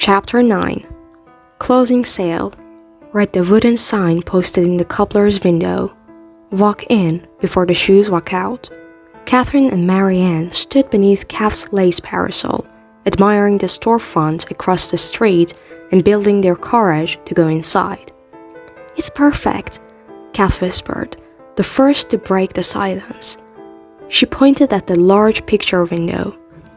Chapter 9. Closing sale. Read the wooden sign posted in the cobbler's window. Walk in before the shoes walk out. Catherine and Marianne stood beneath Kath's lace parasol, admiring the storefront across the street and building their courage to go inside. "It's perfect," Kath whispered, the first to break the silence. She pointed at the large picture window.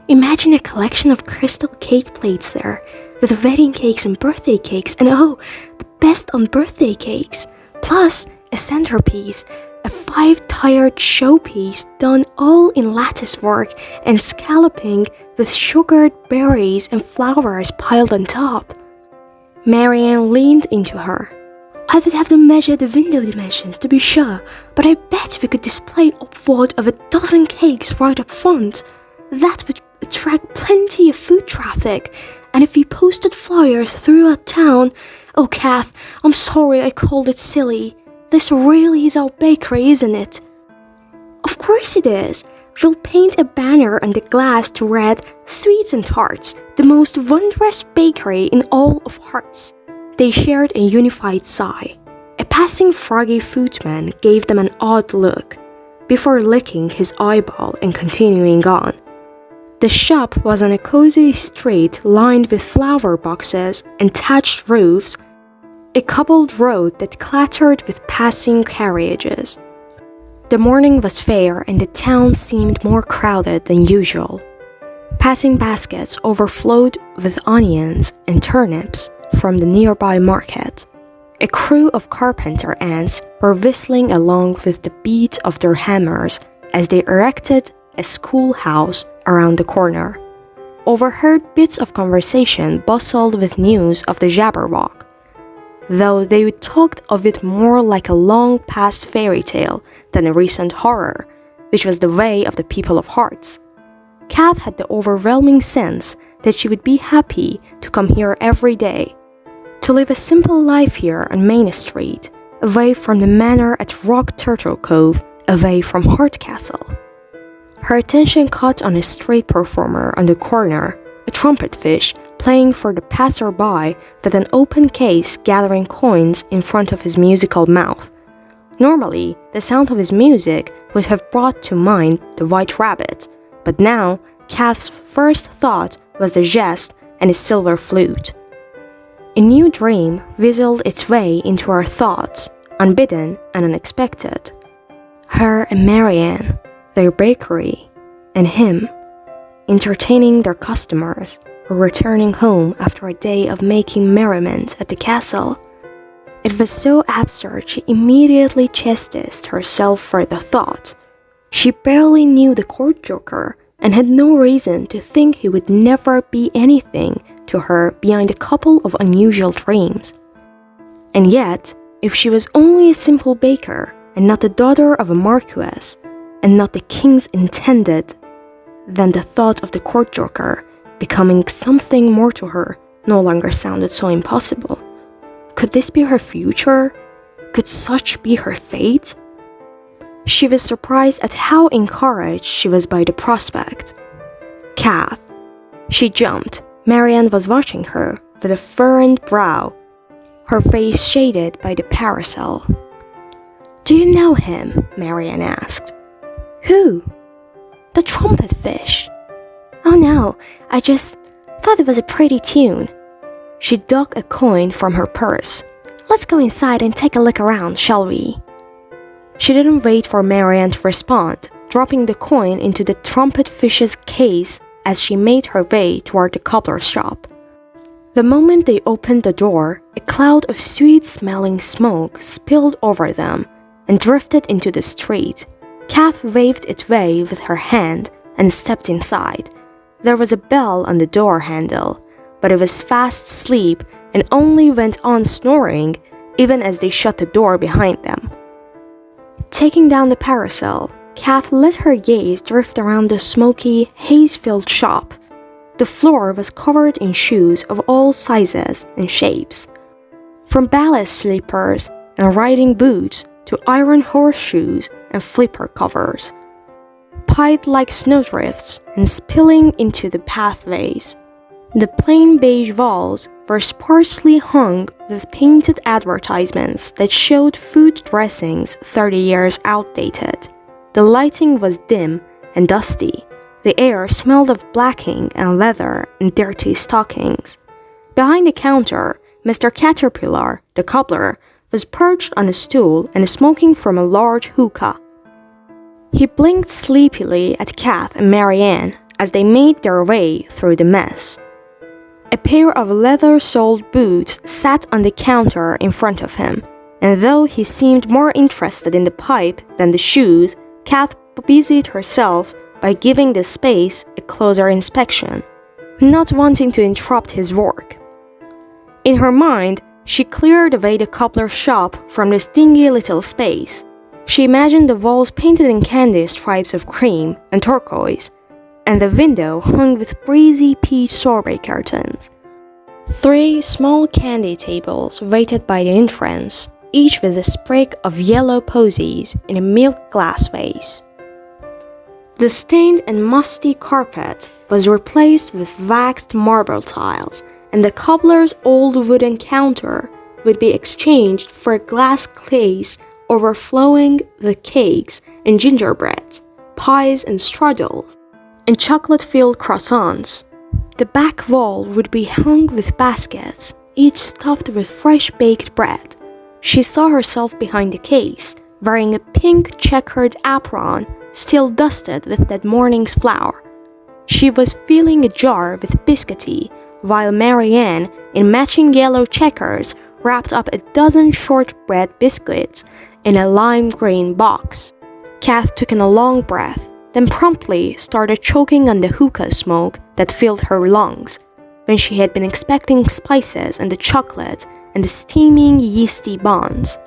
"Imagine a collection of crystal cake plates there, with wedding cakes and birthday cakes, and oh, the best on birthday cakes, plus a centerpiece, a 5-tiered showpiece done all in lattice work and scalloping with sugared berries and flowers piled on top." Marianne leaned into her. "I would have to measure the window dimensions to be sure, but I bet we could display upward of 12 cakes right up front. That would attract plenty of food traffic, and if we posted flyers throughout town... Oh, Kath, I'm sorry I called it silly. This really is our bakery, isn't it?" "Of course it is. We'll paint a banner on the glass to read, 'Sweets and Tarts, the most wondrous bakery in all of Hearts.'" They shared a unified sigh. A passing froggy footman gave them an odd look, before licking his eyeball and continuing on. The shop was on a cozy street lined with flower boxes and thatched roofs, a cobbled road that clattered with passing carriages. The morning was fair and the town seemed more crowded than usual. Passing baskets overflowed with onions and turnips from the nearby market. A crew of carpenter ants were whistling along with the beat of their hammers as they erected a schoolhouse around the corner. Overheard bits of conversation bustled with news of the Jabberwock, though they talked of it more like a long-past fairy tale than a recent horror, which was the way of the people of Hearts. Kath had the overwhelming sense that she would be happy to come here every day, to live a simple life here on Main Street, away from the manor at Rock Turtle Cove, away from Hardcastle. Her attention caught on a street performer on the corner, a trumpet fish, playing for the passer-by with an open case gathering coins in front of his musical mouth. Normally, the sound of his music would have brought to mind the White Rabbit, but now Kath's first thought was the jest and his silver flute. A new dream whistled its way into her thoughts, unbidden and unexpected. Her and Marianne, their bakery, and him, entertaining their customers, or returning home after a day of making merriment at the castle. It was so absurd she immediately chastised herself for the thought. She barely knew the court joker and had no reason to think he would never be anything to her beyond a couple of unusual dreams. And yet, if she was only a simple baker and not the daughter of a marquess, and not the king's intended, then the thought of the court joker becoming something more to her no longer sounded so impossible. Could this be her future? Could such be her fate? She was surprised at how encouraged she was by the prospect. "Kath." She jumped. Marianne was watching her with a furrowed brow, her face shaded by the parasol. "Do you know him?" Marianne asked. "Who?" "The trumpet fish." "Oh no, I just thought it was a pretty tune." She dug a coin from her purse. "Let's go inside and take a look around, shall we?" She didn't wait for Marianne to respond, dropping the coin into the trumpet fish's case as she made her way toward the cobbler's shop. The moment they opened the door, a cloud of sweet-smelling smoke spilled over them and drifted into the street. Kath waved it away with her hand and stepped inside. There was a bell on the door handle, but it was fast asleep and only went on snoring even as they shut the door behind them. Taking down the parasol, Kath let her gaze drift around the smoky, haze-filled shop. The floor was covered in shoes of all sizes and shapes, from ballet slippers and riding boots to iron horseshoes and flipper covers, piled like snowdrifts and spilling into the pathways. The plain beige walls were sparsely hung with painted advertisements that showed food dressings 30 years outdated. The lighting was dim and dusty. The air smelled of blacking and leather and dirty stockings. Behind the counter, Mr. Caterpillar, the cobbler, was perched on a stool and smoking from a large hookah. He blinked sleepily at Kath and Marianne as they made their way through the mess. A pair of leather-soled boots sat on the counter in front of him, and though he seemed more interested in the pipe than the shoes, Kath busied herself by giving the space a closer inspection, not wanting to interrupt his work. In her mind, she cleared away the cobbler's shop from this dingy little space. She imagined the walls painted in candy stripes of cream and turquoise, and the window hung with breezy peach sorbet curtains. 3 small candy tables waited by the entrance, each with a sprig of yellow posies in a milk glass vase. The stained and musty carpet was replaced with waxed marble tiles, and the cobbler's old wooden counter would be exchanged for a glass case overflowing with cakes and gingerbread, pies and strudels, and chocolate-filled croissants. The back wall would be hung with baskets, each stuffed with fresh baked bread. She saw herself behind the case, wearing a pink checkered apron still dusted with that morning's flour. She was filling a jar with biscotti, while Marianne, in matching yellow checkers, wrapped up a dozen shortbread biscuits in a lime green box. Kath took in a long breath, then promptly started choking on the hookah smoke that filled her lungs, when she had been expecting spices and the chocolate and the steaming yeasty buns.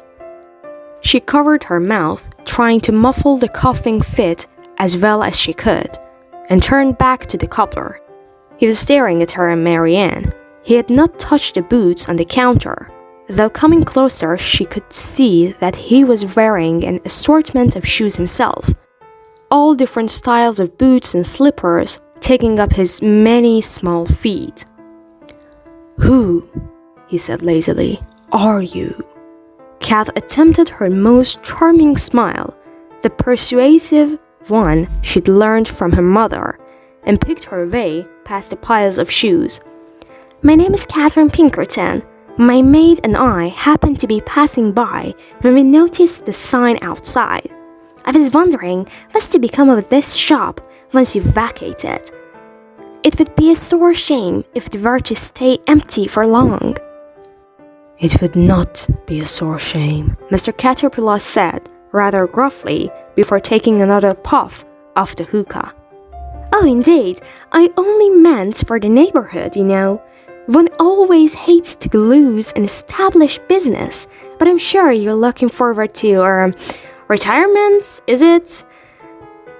She covered her mouth, trying to muffle the coughing fit as well as she could, and turned back to the cobbler. He was staring at her and Marianne. He had not touched the boots on the counter, though coming closer she could see that he was wearing an assortment of shoes himself, all different styles of boots and slippers taking up his many small feet. "Who," he said lazily, "are you?" Kath attempted her most charming smile, the persuasive one she'd learned from her mother, and picked her way past the piles of shoes. "My name is Catherine Pinkerton. My maid and I happened to be passing by when we noticed the sign outside. I was wondering what's to become of this shop once you've vacated. It would be a sore shame if it were to stay empty for long." "It would not be a sore shame," Mr. Caterpillar said, rather gruffly, before taking another puff of the hookah. "Oh, indeed, I only meant for the neighborhood, you know. One always hates to lose an established business, but I'm sure you're looking forward to, retirement, is it?"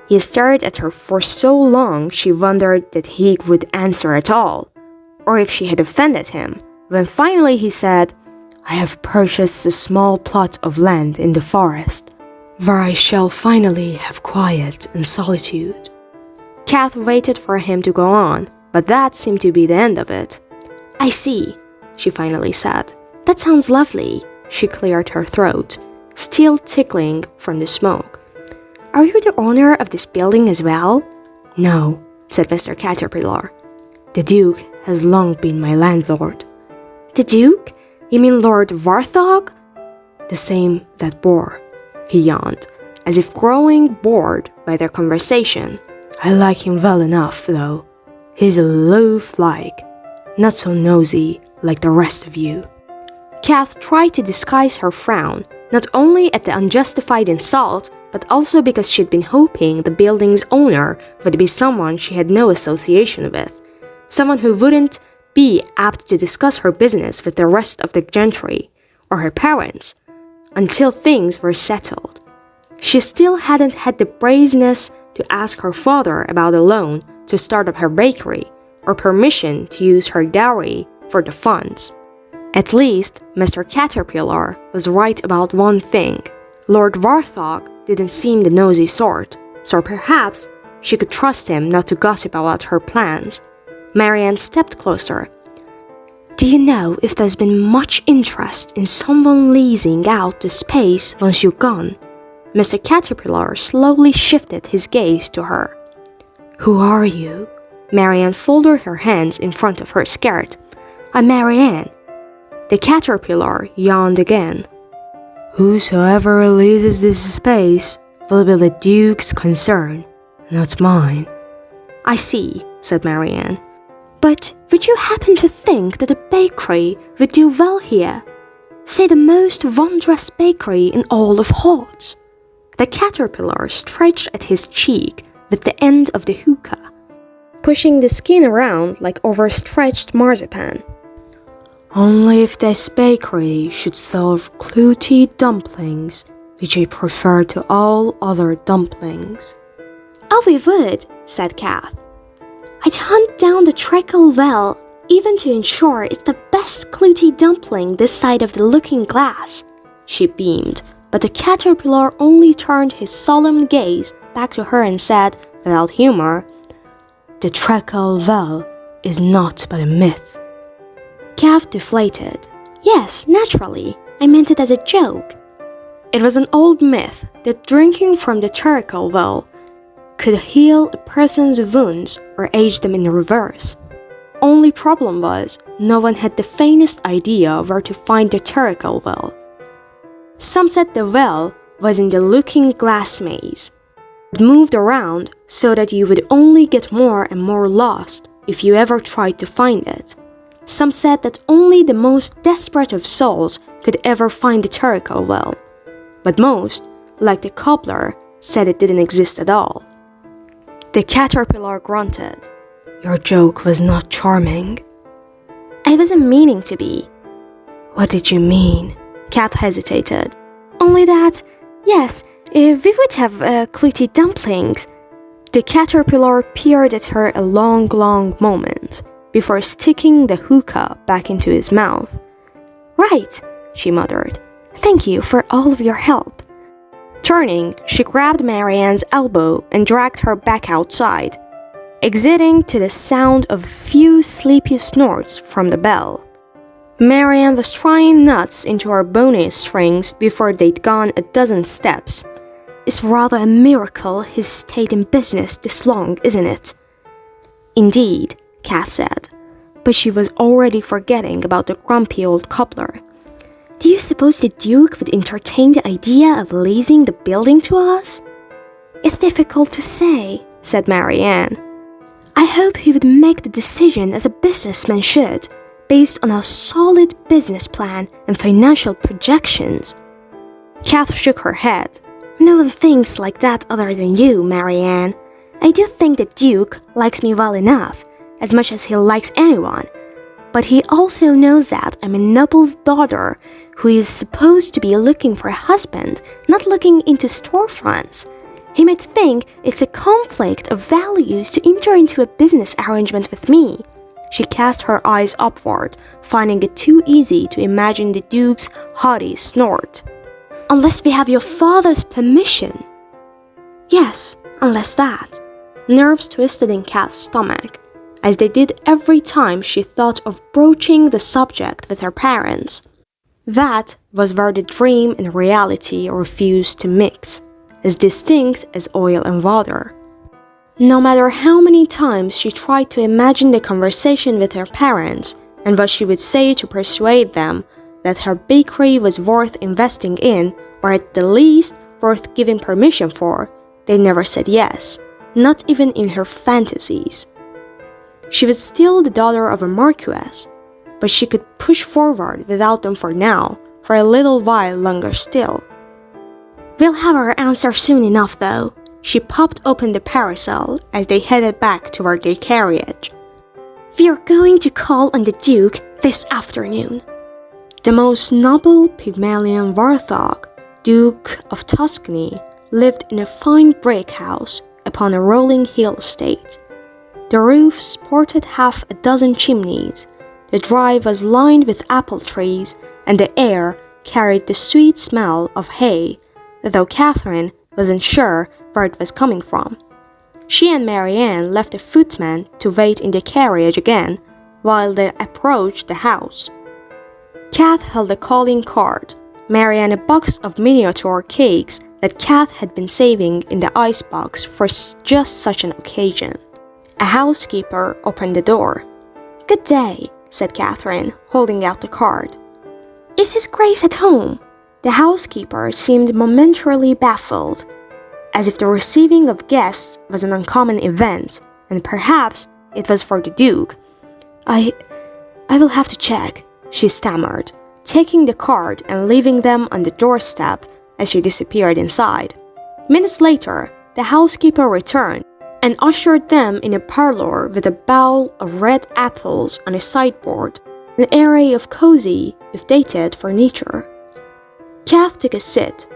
He stared at her for so long she wondered that he would answer at all, or if she had offended him, when finally he said, "I have purchased a small plot of land in the forest, where I shall finally have quiet and solitude." Kath waited for him to go on, but that seemed to be the end of it. "I see," she finally said. "That sounds lovely." She cleared her throat, still tickling from the smoke. "Are you the owner of this building as well?" "No," said Mr. Caterpillar. "The Duke has long been my landlord." "The Duke? You mean Lord Warthog?" "The same that bore," he yawned, as if growing bored by their conversation. "I like him well enough, though. He's aloof-like, not so nosy like the rest of you." Kath tried to disguise her frown, not only at the unjustified insult, but also because she'd been hoping the building's owner would be someone she had no association with, someone who wouldn't be apt to discuss her business with the rest of the gentry, or her parents, until things were settled. She still hadn't had the brazenness to ask her father about a loan to start up her bakery, or permission to use her dowry for the funds. At least, Mr. Caterpillar was right about one thing. Lord Warthog didn't seem the nosy sort, so perhaps she could trust him not to gossip about her plans. Marianne stepped closer. Do you know if there's been much interest in someone leasing out the space once you're gone? Mr. Caterpillar slowly shifted his gaze to her. Who are you? Marianne folded her hands in front of her skirt. I'm Marianne. The caterpillar yawned again. Whosoever releases this space will be the Duke's concern, not mine. I see, said Marianne. But would you happen to think that a bakery would do well here? Say the most wondrous bakery in all of Hogwarts. The caterpillar stretched at his cheek with the end of the hookah, pushing the skin around like overstretched marzipan. Only if this bakery should serve clouty dumplings, which I prefer to all other dumplings. Oh, we would, said Kath. I'd hunt down the treacle well, even to ensure it's the best clouty dumpling this side of the looking glass. She beamed, but the caterpillar only turned his solemn gaze back to her and said, without humor, The treacle well is not but a myth. Kath deflated. Yes, naturally. I meant it as a joke. It was an old myth that drinking from the treacle well could heal a person's wounds or age them in reverse. Only problem was, no one had the faintest idea where to find the treacle well. Some said the well was in the looking glass maze. It moved around so that you would only get more and more lost if you ever tried to find it. Some said that only the most desperate of souls could ever find the treacle well. But most, like the cobbler, said it didn't exist at all. The caterpillar grunted. Your joke was not charming. I wasn't meaning to be. What did you mean? Kath hesitated. Only that, yes, we would have clouty dumplings. The caterpillar peered at her a long, long moment before sticking the hookah back into his mouth. Right, she muttered. Thank you for all of your help. Turning, she grabbed Marianne's elbow and dragged her back outside, exiting to the sound of a few sleepy snorts from the bell. Marianne was trying nuts into her bony strings before they'd gone a dozen steps. It's rather a miracle he's stayed in business this long, isn't it? Indeed, Kath said, but she was already forgetting about the grumpy old cobbler. Do you suppose the Duke would entertain the idea of leasing the building to us? It's difficult to say, said Marianne. I hope he would make the decision as a businessman should, based on a solid business plan and financial projections. Kath shook her head. No one thinks like that other than you, Marianne. I do think the Duke likes me well enough, as much as he likes anyone. But he also knows that I'm a noble's daughter who is supposed to be looking for a husband, not looking into storefronts. He might think it's a conflict of values to enter into a business arrangement with me. She cast her eyes upward, finding it too easy to imagine the Duke's haughty snort. Unless we have your father's permission. Yes, unless that. Nerves twisted in Kath's stomach, as they did every time she thought of broaching the subject with her parents. That was where the dream and reality refused to mix, as distinct as oil and water. No matter how many times she tried to imagine the conversation with her parents and what she would say to persuade them that her bakery was worth investing in, or at the least worth giving permission for, they never said yes, not even in her fantasies. She was still the daughter of a marquess, but she could push forward without them for now, for a little while longer still. We'll have our answer soon enough, though. She popped open the parasol as they headed back toward their carriage. We're going to call on the Duke this afternoon. The most noble Pygmalion Warthog, Duke of Tuscany, lived in a fine brick house upon a rolling hill estate. The roof sported half a dozen chimneys, the drive was lined with apple trees, and the air carried the sweet smell of hay, though Catherine wasn't sure where it was coming from. She and Marianne left the footman to wait in the carriage again while they approached the house. Kath held a calling card, Marianne a box of miniature cakes that Kath had been saving in the icebox for just such an occasion. A housekeeper opened the door. "Good day," said Catherine, holding out the card. "Is His Grace at home?" The housekeeper seemed momentarily baffled, as if the receiving of guests was an uncommon event, and perhaps it was for the Duke. I will have to check," she stammered, taking the card and leaving them on the doorstep as she disappeared inside. Minutes later, the housekeeper returned and ushered them in a parlor with a bowl of red apples on a sideboard, an array of cozy, if dated, furniture. Kath took a seat,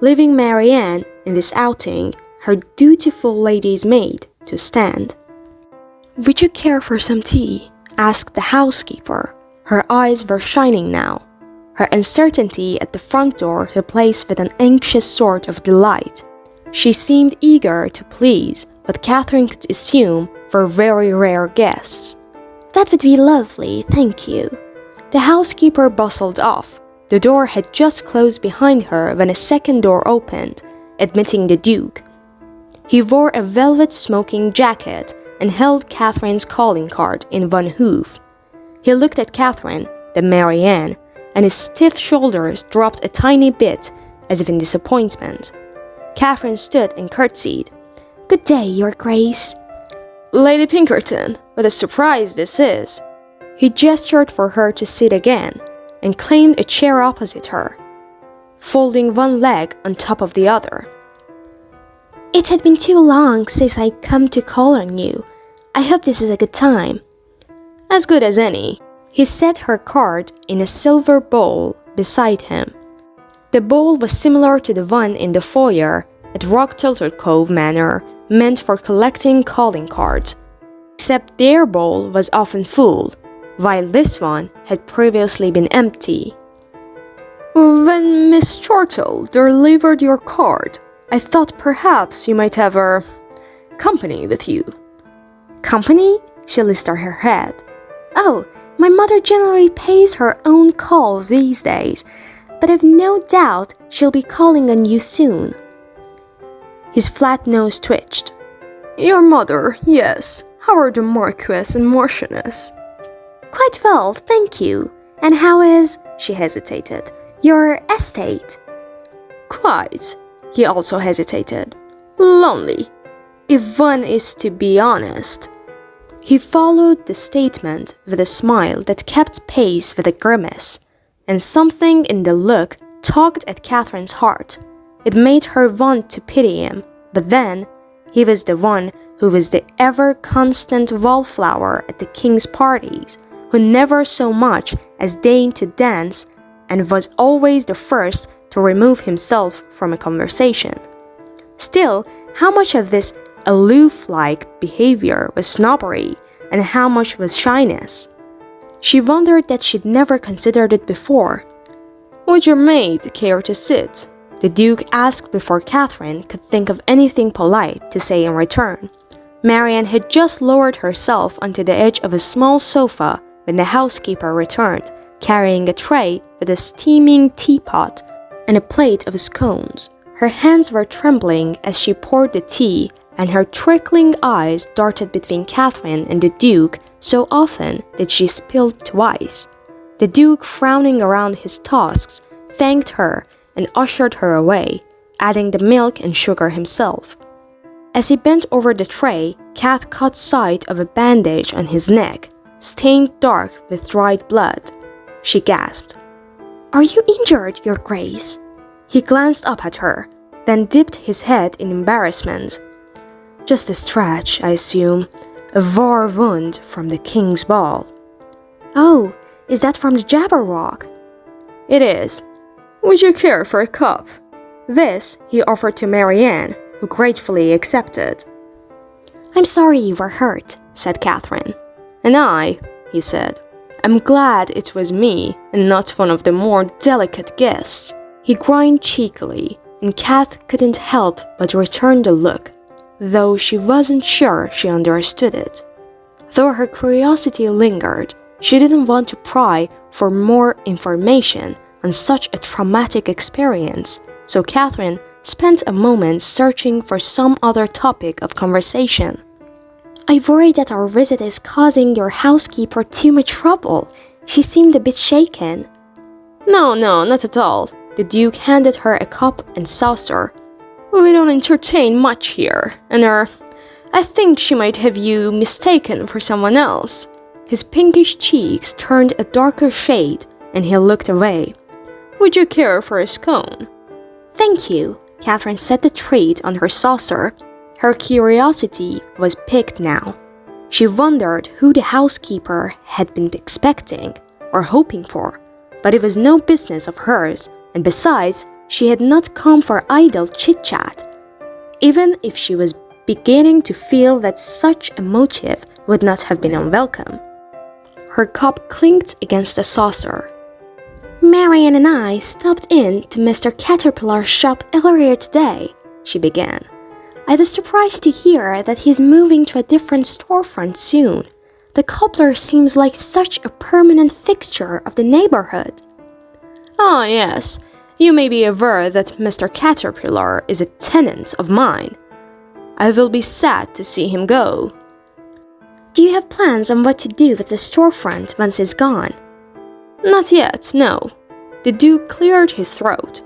leaving Marianne, in this outing, her dutiful lady's maid, to stand. "Would you care for some tea?" asked the housekeeper. Her eyes were shining now, her uncertainty at the front door replaced with an anxious sort of delight. She seemed eager to please what Catherine could assume were very rare guests. "That would be lovely, thank you." The housekeeper bustled off. The door had just closed behind her when a second door opened, admitting the Duke. He wore a velvet smoking jacket and held Catherine's calling card in one hoof. He looked at Catherine, then Marianne, and his stiff shoulders dropped a tiny bit, as if in disappointment. Catherine stood and curtsied. "Good day, Your Grace." "Lady Pinkerton, what a surprise this is." He gestured for her to sit again, and claimed a chair opposite her, folding one leg on top of the other. "It had been too long since I'd come to call on you. I hope this is a good time." "As good as any." He set her card in a silver bowl beside him. The bowl was similar to the one in the foyer at Rock Tilted Cove Manor, meant for collecting calling cards, except their bowl was often full, while this one had previously been empty. "When Miss Chortle delivered your card, I thought perhaps you might have her company with you." "Company?" She lifted her head. "Oh, my mother generally pays her own calls these days, but I've no doubt she'll be calling on you soon." His flat nose twitched. "Your mother, yes. How are the Marquess and Marchioness?" "Quite well, thank you. And how is," she hesitated, "your estate?" "Quite." He also hesitated. "Lonely, if one is to be honest." He followed the statement with a smile that kept pace with a grimace, and something in the look tugged at Catherine's heart. It made her want to pity him, but then he was the one who was the ever-constant wallflower at the king's parties, who never so much as deigned to dance, and was always the first to remove himself from a conversation. Still, how much of this aloof-like behavior was snobbery, and how much was shyness? She wondered that she'd never considered it before. "Would your maid care to sit?" the Duke asked before Catherine could think of anything polite to say in return. Marianne had just lowered herself onto the edge of a small sofa when the housekeeper returned, carrying a tray with a steaming teapot and a plate of scones. Her hands were trembling as she poured the tea, and her trickling eyes darted between Catherine and the Duke so often that she spilled twice. The Duke, frowning around his tasks, thanked her and ushered her away, adding the milk and sugar himself. As he bent over the tray, Kath caught sight of a bandage on his neck, stained dark with dried blood. She gasped. "Are you injured, Your Grace?" He glanced up at her, then dipped his head in embarrassment. "Just a scratch, I assume. A war wound from the king's ball." "Oh, is that from the Jabberwock?" "It is. Would you care for a cup?" This he offered to Marianne, who gratefully accepted. "I'm sorry you were hurt," said Catherine. "And I," he said, "am glad it was me and not one of the more delicate guests." He grinned cheekily, and Kath couldn't help but return the look. though she wasn't sure she understood it. Though her curiosity lingered, she didn't want to pry for more information on such a traumatic experience, so Catherine spent a moment searching for some other topic of conversation. I worry that our visit is causing your housekeeper too much trouble. She seemed a bit shaken. No, not at all. The Duke handed her a cup and saucer. We don't entertain much here, and I think she might have you mistaken for someone else. His pinkish cheeks turned a darker shade, and he looked away. Would you care for a scone? Thank you. Catherine set the treat on her saucer. Her curiosity was piqued now. She wondered who the housekeeper had been expecting or hoping for, but it was no business of hers, and besides, she had not come for idle chit-chat. Even if she was beginning to feel that such a motive would not have been unwelcome. Her cup clinked against the saucer. Marianne and I stopped in to Mr. Caterpillar's shop earlier today, she began. I was surprised to hear that he's moving to a different storefront soon. The cobbler seems like such a permanent fixture of the neighborhood. Ah, yes. You may be aware that Mr. Caterpillar is a tenant of mine. I will be sad to see him go. Do you have plans on what to do with the storefront once he's gone? Not yet, no. The Duke cleared his throat.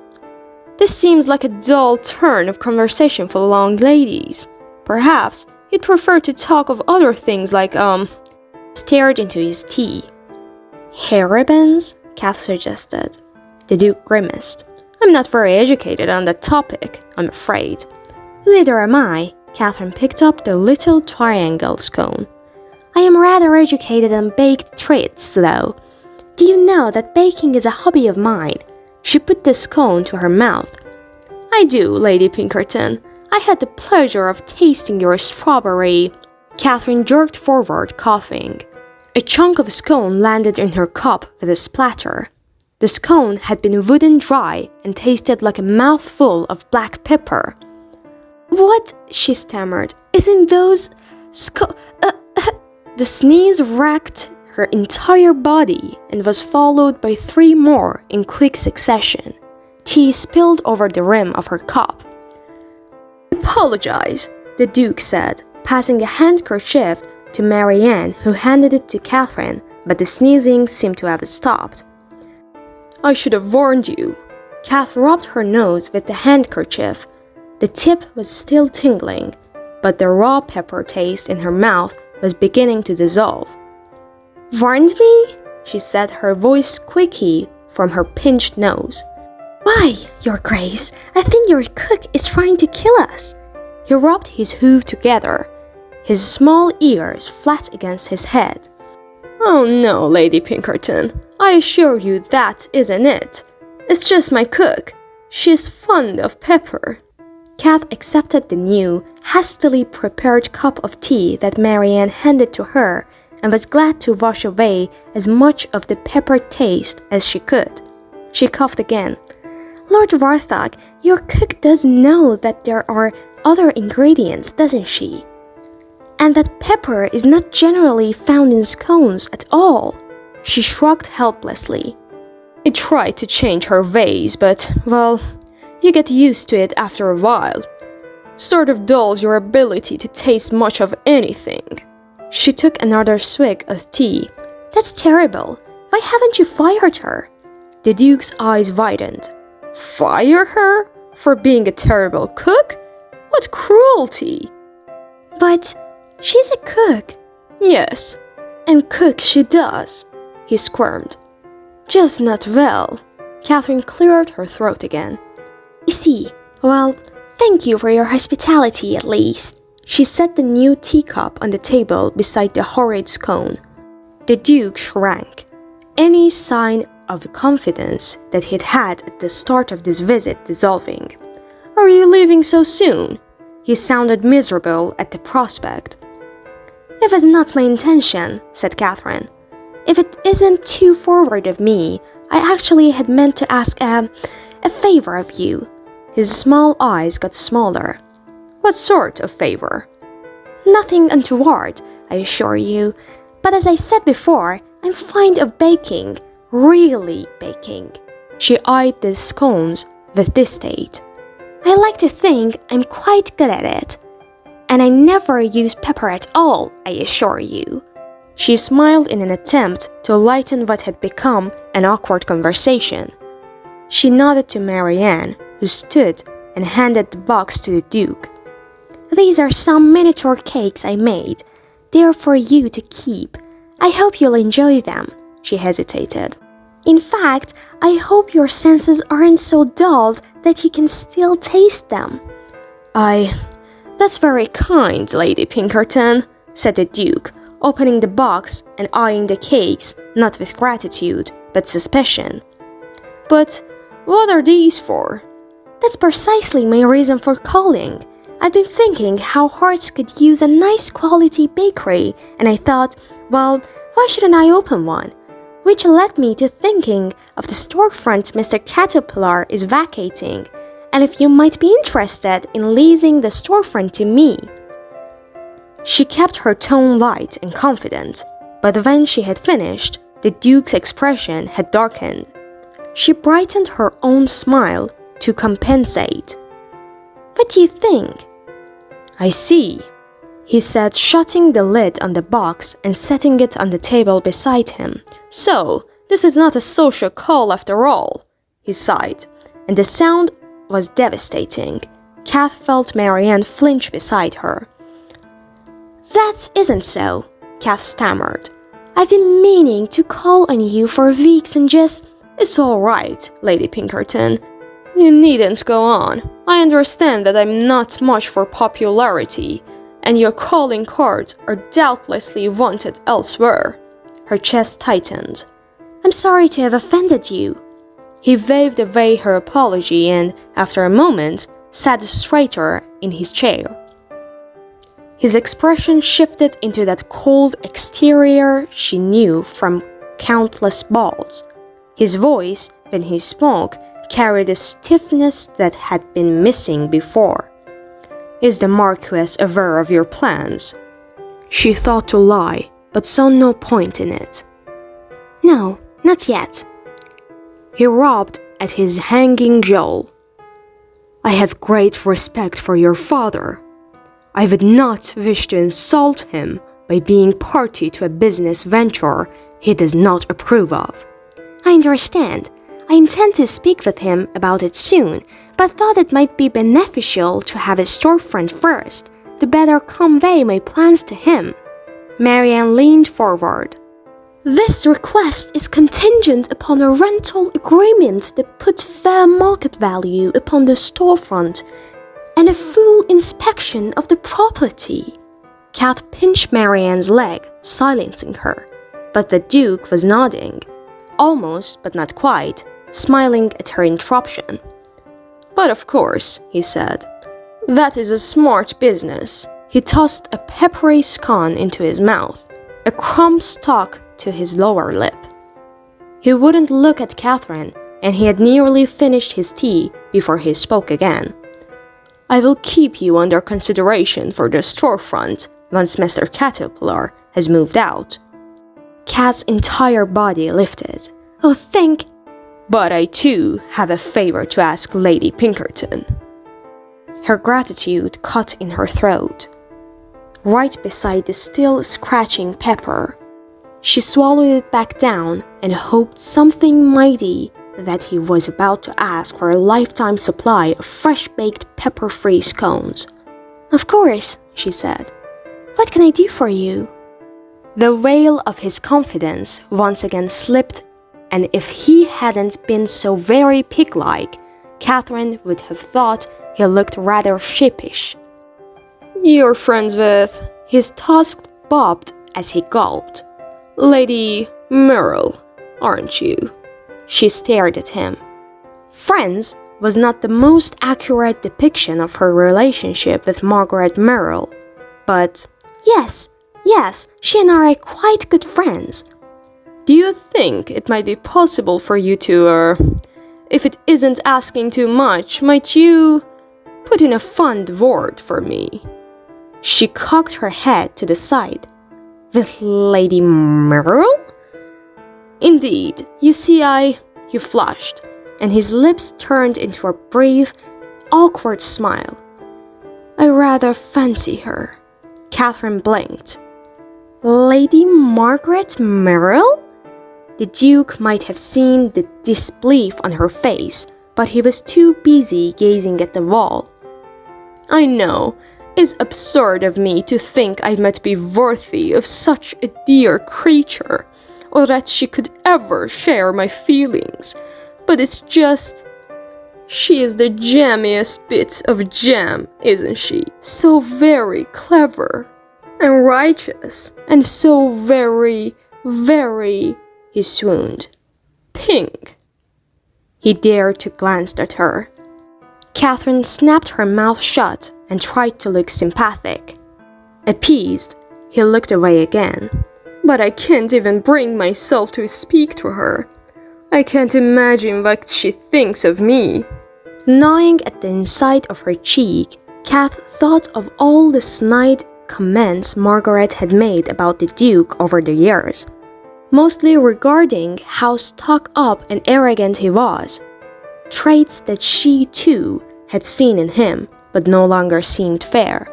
This seems like a dull turn of conversation for long ladies. Perhaps you'd prefer to talk of other things like, stared into his tea. Hair ribbons? Kath suggested. The Duke grimaced. I'm not very educated on that topic, I'm afraid. Neither am I. Catherine picked up the little triangle scone. I am rather educated on baked treats, though. Do you know that baking is a hobby of mine? She put the scone to her mouth. I do, Lady Pinkerton. I had the pleasure of tasting your strawberry. Catherine jerked forward, coughing. A chunk of scone landed in her cup with a splatter. The scone had been wooden dry and tasted like a mouthful of black pepper. What? She stammered. Isn't those The sneeze racked her entire body and was followed by 3 more in quick succession. Tea spilled over the rim of her cup. I apologize, the Duke said, passing a handkerchief to Marianne, who handed it to Catherine, but the sneezing seemed to have stopped. I should have warned you. Kath rubbed her nose with the handkerchief. The tip was still tingling, but the raw pepper taste in her mouth was beginning to dissolve. Warned me? She said, her voice squeaky from her pinched nose. Why, Your Grace, I think your cook is trying to kill us. He rubbed his hoof together, his small ears flat against his head. Oh no, Lady Pinkerton, I assure you that isn't it. It's just my cook. She's fond of pepper. Kath accepted the new, hastily prepared cup of tea that Marianne handed to her and was glad to wash away as much of the pepper taste as she could. She coughed again. Lord Warthog, your cook does know that there are other ingredients, doesn't she? And that pepper is not generally found in scones at all. She shrugged helplessly. I tried to change her ways, but, well, you get used to it after a while. Sort of dulls your ability to taste much of anything. She took another swig of tea. That's terrible. Why haven't you fired her? The Duke's eyes widened. Fire her? For being a terrible cook? What cruelty! But she's a cook. Yes, and cook she does, he squirmed. Just not well. Catherine cleared her throat again. I see. Well, thank you for your hospitality at least. She set the new teacup on the table beside the horrid scone. The Duke shrank. Any sign of confidence that he'd had at the start of this visit dissolving. Are you leaving so soon? He sounded miserable at the prospect. It was not my intention, said Catherine. If it isn't too forward of me, I actually had meant to ask a favor of you. His small eyes got smaller. What sort of favor? Nothing untoward, I assure you. But as I said before, I'm fond of baking. Really baking. She eyed the scones with distaste. I like to think I'm quite good at it. And I never use pepper at all, I assure you. She smiled in an attempt to lighten what had become an awkward conversation. She nodded to Marianne, who stood and handed the box to the Duke. These are some miniature cakes I made. They are for you to keep. I hope you'll enjoy them. She hesitated. In fact, I hope your senses aren't so dulled that you can still taste them. That's very kind, Lady Pinkerton, said the Duke, opening the box and eyeing the cakes, not with gratitude, but suspicion. But what are these for? That's precisely my reason for calling. I've been thinking how Hearts could use a nice quality bakery, and I thought, well, why shouldn't I open one? Which led me to thinking of the storefront Mr. Caterpillar is vacating, and if you might be interested in leasing the storefront to me. She kept her tone light and confident, but when she had finished, the Duke's expression had darkened. She brightened her own smile to compensate. What do you think? I see, he said, shutting the lid on the box and setting it on the table beside him. So, this is not a social call after all, he sighed, and the sound was devastating. Kath felt Marianne flinch beside her. That isn't so, Kath stammered. I've been meaning to call on you for weeks and just... It's all right, Lady Pinkerton. You needn't go on. I understand that I'm not much for popularity, and your calling cards are doubtlessly wanted elsewhere. Her chest tightened. I'm sorry to have offended you. He waved away her apology and, after a moment, sat straighter in his chair. His expression shifted into that cold exterior she knew from countless balls. His voice, when he spoke, carried a stiffness that had been missing before. Is the Marquess aware of your plans? She thought to lie, but saw no point in it. No, not yet. He rubbed at his hanging jowl. I have great respect for your father. I would not wish to insult him by being party to a business venture he does not approve of. I understand. I intend to speak with him about it soon, but thought it might be beneficial to have a storefront first, to better convey my plans to him. Marianne leaned forward. This request is contingent upon a rental agreement that puts fair market value upon the storefront and a full inspection of the property. Kath pinched Marianne's leg, silencing her, but the Duke was nodding, almost but not quite, smiling at her interruption. But of course, he said, that is a smart business. He tossed a peppery scone into his mouth. A crumb stuck to his lower lip. He wouldn't look at Catherine, and he had nearly finished his tea before he spoke again. I will keep you under consideration for the storefront once Mr. Caterpillar has moved out. Kath's entire body lifted. Oh, thank... But I too have a favor to ask Lady Pinkerton. Her gratitude caught in her throat. Right beside the still scratching pepper, she swallowed it back down and hoped something mighty that he was about to ask for a lifetime supply of fresh-baked pepper-free scones. Of course, she said. What can I do for you? The veil of his confidence once again slipped, and if he hadn't been so very pig-like, Catherine would have thought he looked rather sheepish. You're friends with... His tusk bobbed as he gulped. Lady Merrill, aren't you? She stared at him. Friends was not the most accurate depiction of her relationship with Margaret Merrill, but... Yes, she and I are quite good friends. Do you think it might be possible for you to, if it isn't asking too much, might you... Put in a fond word for me." She cocked her head to the side. "With Lady Merle?" "Indeed. You see, He flushed, and his lips turned into a brief, awkward smile. "I rather fancy her." Catherine blinked. "Lady Margaret Merle?" The Duke might have seen the disbelief on her face, but he was too busy gazing at the wall. "I know. It's absurd of me to think I might be worthy of such a dear creature, or that she could ever share my feelings. But it's just... She is the jammiest bit of jam, isn't she? So very clever and righteous, and so very, very..." He swooned. "Pink." He dared to glance at her. Catherine snapped her mouth shut and tried to look sympathetic. Appeased, he looked away again. "But I can't even bring myself to speak to her. I can't imagine what she thinks of me." Gnawing at the inside of her cheek, Kath thought of all the snide comments Margaret had made about the Duke over the years, mostly regarding how stuck up and arrogant he was, traits that she too had seen in him but no longer seemed fair.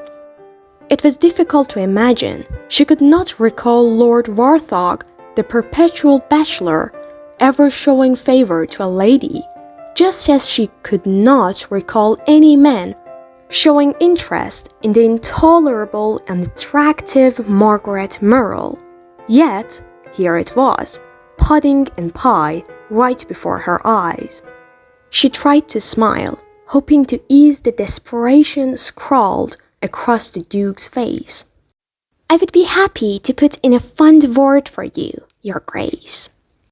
It was difficult to imagine. She could not recall Lord Warthog, the perpetual bachelor, ever showing favor to a lady, just as she could not recall any man showing interest in the intolerable and attractive Margaret Merle. Yet, here it was, pudding and pie right before her eyes. She tried to smile, hoping to ease the desperation scrawled across the Duke's face. "I would be happy to put in a fond word for you, Your Grace."